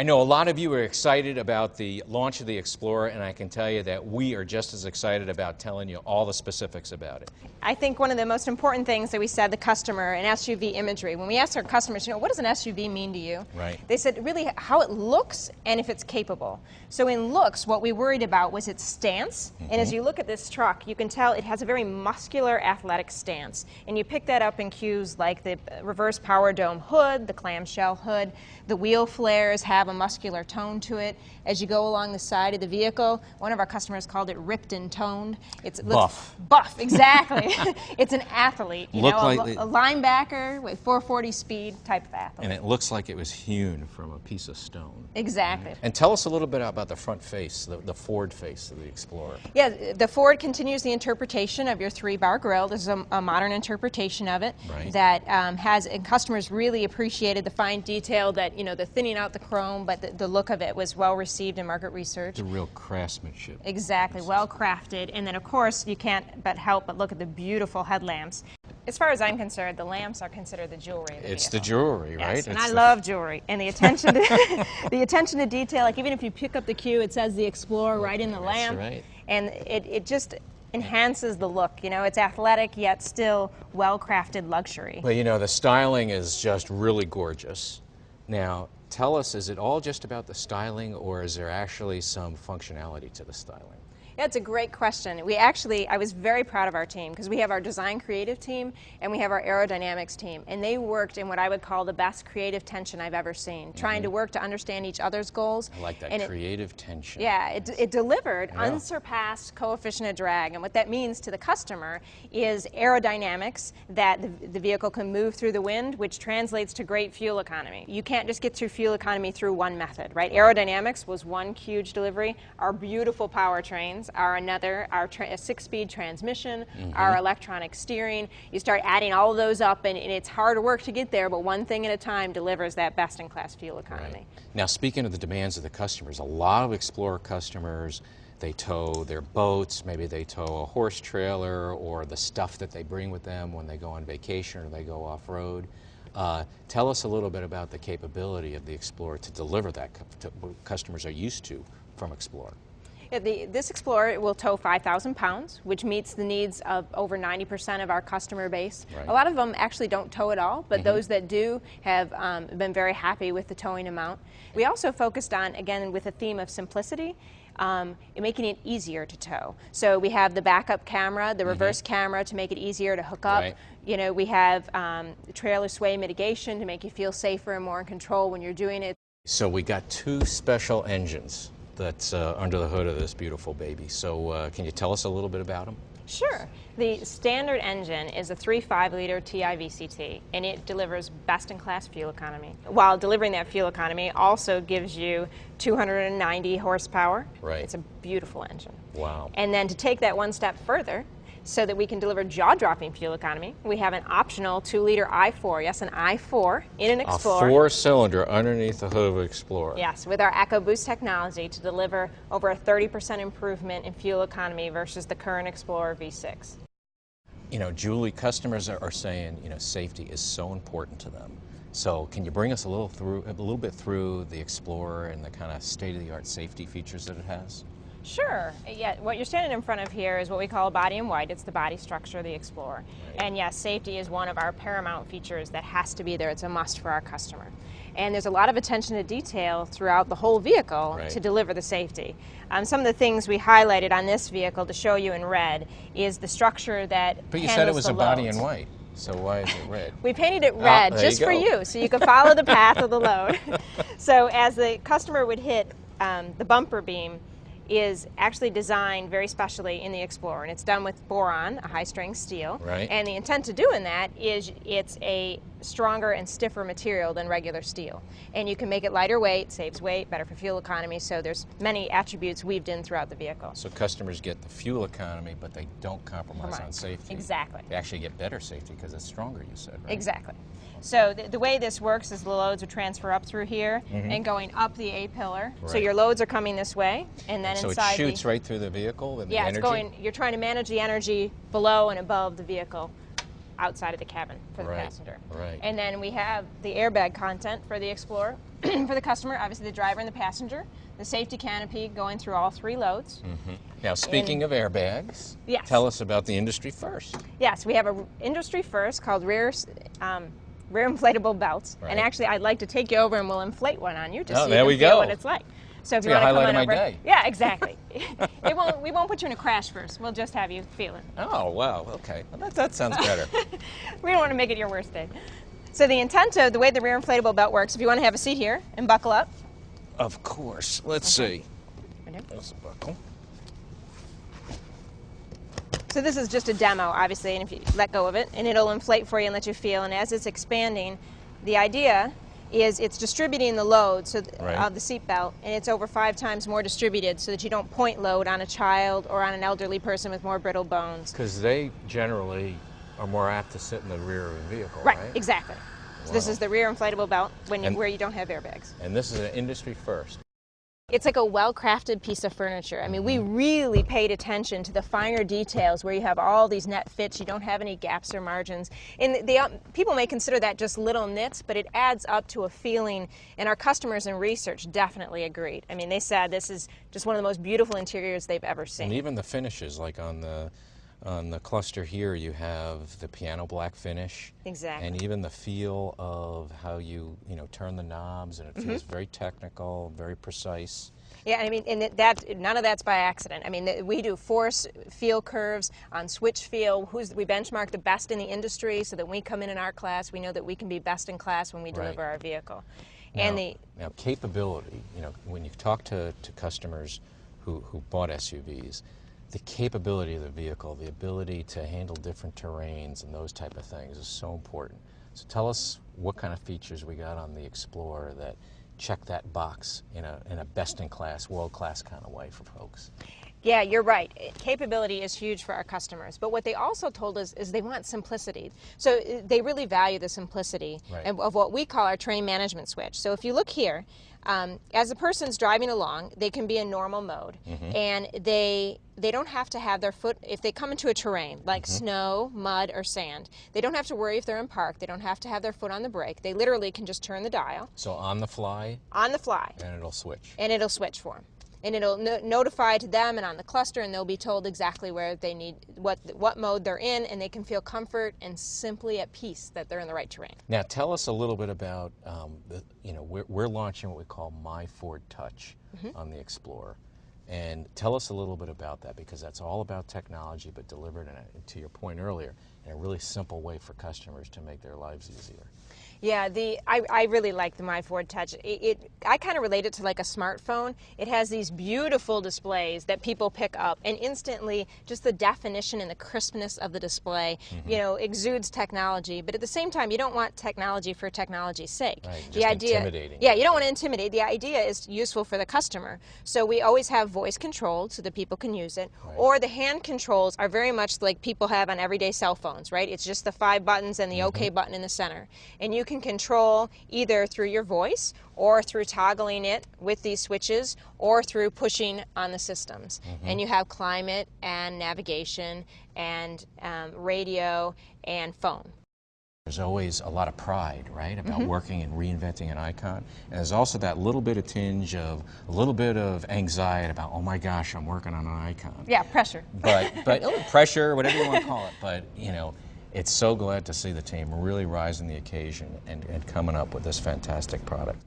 I know a lot of you are excited about the launch of the Explorer, and I can tell you that we are just as excited about telling you all the specifics about it. I think one of the most important things that we said to the customer in SUV imagery, when we asked our customers, what does an SUV mean to you? Right. They said really how it looks and if it's capable. So in looks, what we worried about was its stance. And as you look at this truck, you can tell it has a very muscular, athletic stance. And you pick that up in cues like the reverse power dome hood, the clamshell hood, the wheel flares have a muscular tone to it. As you go along the side of the vehicle, one of our customers called it ripped and toned. It's buff. Buff, exactly. It's an athlete, a linebacker with 440 speed type of athlete. And it looks like it was hewn from a piece of stone. Exactly. And tell us a little bit about the front face, the Ford face of the Explorer. Yeah, the Ford continues the interpretation of your 3-bar grille. This is a modern interpretation of it that has, and customers really appreciated the fine detail that, the thinning out the chrome, but the look of it was well received in market research. The real craftsmanship. Exactly, well crafted. And then of course you can't help but look at the beautiful headlamps. As far as I'm concerned, the lamps are considered the jewelry of the It's vehicle. the jewelry, right? Yes, and I love jewelry. And the attention to the attention to detail, like even if you pick up the cue, it says the Explorer right in the lamp. Right. And it just enhances the look. It's athletic yet still well-crafted luxury. Well, the styling is just really gorgeous. Now, tell us, is it all just about the styling, or is there actually some functionality to the styling? Yeah, it's a great question. I was very proud of our team because we have our design creative team and we have our aerodynamics team, and they worked in what I would call the best creative tension I've ever seen, trying to work to understand each other's goals. I like that, creative tension. Yeah, it delivered unsurpassed coefficient of drag, and what that means to the customer is aerodynamics, that the vehicle can move through the wind, which translates to great fuel economy. You can't just get through fuel economy through one method, right? Aerodynamics was one huge delivery. Our beautiful powertrains are another, our 6-speed transmission, our electronic steering. You start adding all of those up, and it's hard work to get there, but one thing at a time delivers that best-in-class fuel economy. Right. Now, speaking of the demands of the customers, a lot of Explorer customers, they tow their boats, maybe they tow a horse trailer or the stuff that they bring with them when they go on vacation or they go off-road. Tell us a little bit about the capability of the Explorer to deliver that to what customers are used to from Explorer. Yeah, this Explorer will tow 5,000 pounds, which meets the needs of over 90% of our customer base. Right. A lot of them actually don't tow at all, but those that do have been very happy with the towing amount. We also focused on, again, with a theme of simplicity, making it easier to tow. So we have the backup camera, the reverse camera to make it easier to hook up. Right. We have trailer sway mitigation to make you feel safer and more in control when you're doing it. So we got 2 special engines that's under the hood of this beautiful baby. So can you tell us a little bit about them? Sure. The standard engine is a 3.5-liter TI VCT, and it delivers best-in-class fuel economy. While delivering that fuel economy also gives you 290 horsepower. Right. It's a beautiful engine. Wow. And then to take that one step further, so that we can deliver jaw-dropping fuel economy, we have an optional 2-liter i4, yes, an i4 in an Explorer. A 4-cylinder underneath the hood of an Explorer. Yes, with our EcoBoost technology to deliver over a 30% improvement in fuel economy versus the current Explorer V6. Julie, customers are saying, safety is so important to them. So can you bring us a little bit through the Explorer and the kind of state-of-the-art safety features that it has? Sure. Yeah, what you're standing in front of here is what we call a body in white. It's the body structure of the Explorer. Right. And yes, safety is one of our paramount features that has to be there. It's a must for our customer. And there's a lot of attention to detail throughout the whole vehicle to deliver the safety. Some of the things we highlighted on this vehicle to show you in red is the structure that But you said it was a body in white. So why is it red? We painted it red just for you, so you could follow the path of the load. So as the customer would hit the bumper beam, is actually designed very specially in the Explorer, and it's done with boron, a high-strength steel. Right. And the intent to doing that is it's a stronger and stiffer material than regular steel. And you can make it lighter weight, saves weight, better for fuel economy, so there's many attributes weaved in throughout the vehicle. So customers get the fuel economy, but they don't compromise on safety. Exactly. They actually get better safety because it's stronger, you said, right? Exactly. So the way this works is the loads would transfer up through here and going up the A-pillar. So your loads are coming this way, and then so inside it shoots right through the vehicle and the it's energy? going, you're trying to manage the energy below and above the vehicle outside of the cabin for the passenger. Right. And then we have the airbag content for the Explorer for the customer, obviously the driver and the passenger, the safety canopy going through all 3 loads. Now, speaking of airbags, Yes. tell us about the industry first. Yes, we have a industry first called rear inflatable belts. Right. And actually, I'd like to take you over and we'll inflate one on you to see there we feel go. what it's like. So if you a want to come highlight on of my over, day. yeah, exactly. We won't put you in a crash first. We'll just have you feel it. Oh, wow, okay. Well, that sounds better. We don't want to make it your worst day. So the intent of the way the rear inflatable belt works, if you want to have a seat here and buckle up. Of course. Let's see. Okay. There's a buckle. So this is just a demo, obviously, and if you let go of it, and it'll inflate for you and let you feel. And as it's expanding, the idea is it's distributing the load of the seat belt, and it's over 5 times more distributed so that you don't point load on a child or on an elderly person with more brittle bones. Because they generally are more apt to sit in the rear of a vehicle, right? Right, exactly. So this is the rear inflatable belt where you don't have airbags. And this is an industry first. It's like a well-crafted piece of furniture. I mean, we really paid attention to the finer details where you have all these net fits, you don't have any gaps or margins. And people may consider that just little nits, but it adds up to a feeling, and our customers in research definitely agreed. I mean, they said this is just one of the most beautiful interiors they've ever seen. And even the finishes, like on the cluster here, you have the piano black finish. Exactly. And even the feel of how you turn the knobs, and it feels very technical, very precise. Yeah, I mean, and none of that's by accident. I mean, we do force feel curves on switch feel. We benchmark the best in the industry so that when we come in our class, we know that we can be best in class when we deliver our vehicle. Now, capability, when you talk to customers who bought SUVs, the capability of the vehicle, the ability to handle different terrains and those type of things is so important. So tell us what kind of features we got on the Explorer that check that box in a best-in-class, world-class kind of way for folks. Yeah, you're right. Capability is huge for our customers, but what they also told us is they want simplicity. So they really value the simplicity of what we call our train management switch. So if you look here, as a person's driving along, they can be in normal mode, and they don't have to have their foot, if they come into a terrain like snow, mud, or sand, they don't have to worry if they're in park, they don't have to have their foot on the brake, they literally can just turn the dial. So on the fly? On the fly. And it'll switch. And it'll switch for them. And it'll notify to them and on the cluster, and they'll be told exactly where they need, what mode they're in, and they can feel comfort and simply at peace that they're in the right terrain. Now tell us a little bit about, we're launching what we call My Ford Touch on the Explorer. And tell us a little bit about that, because that's all about technology, but delivered to your point earlier, in a really simple way for customers to make their lives easier. Yeah, I really like the My Ford Touch. I kind of relate it to like a smartphone. It has these beautiful displays that people pick up, and instantly just the definition and the crispness of the display, exudes technology. But at the same time, you don't want technology for technology's sake. Right, just intimidating. Yeah, you don't want to intimidate. The idea is useful for the customer. So we always have voice controlled so that people can use it, or the hand controls are very much like people have on everyday cell phones, right? It's just the 5 buttons and the OK button in the center. And you can control either through your voice or through toggling it with these switches or through pushing on the systems. And you have climate and navigation and radio and phone. There's always a lot of pride, right, about working and reinventing an icon. And there's also that little bit of tinge of a little bit of anxiety about, oh my gosh, I'm working on an icon. Yeah, pressure. But pressure, whatever you want to call it. But it's so glad to see the team really rising the occasion and coming up with this fantastic product.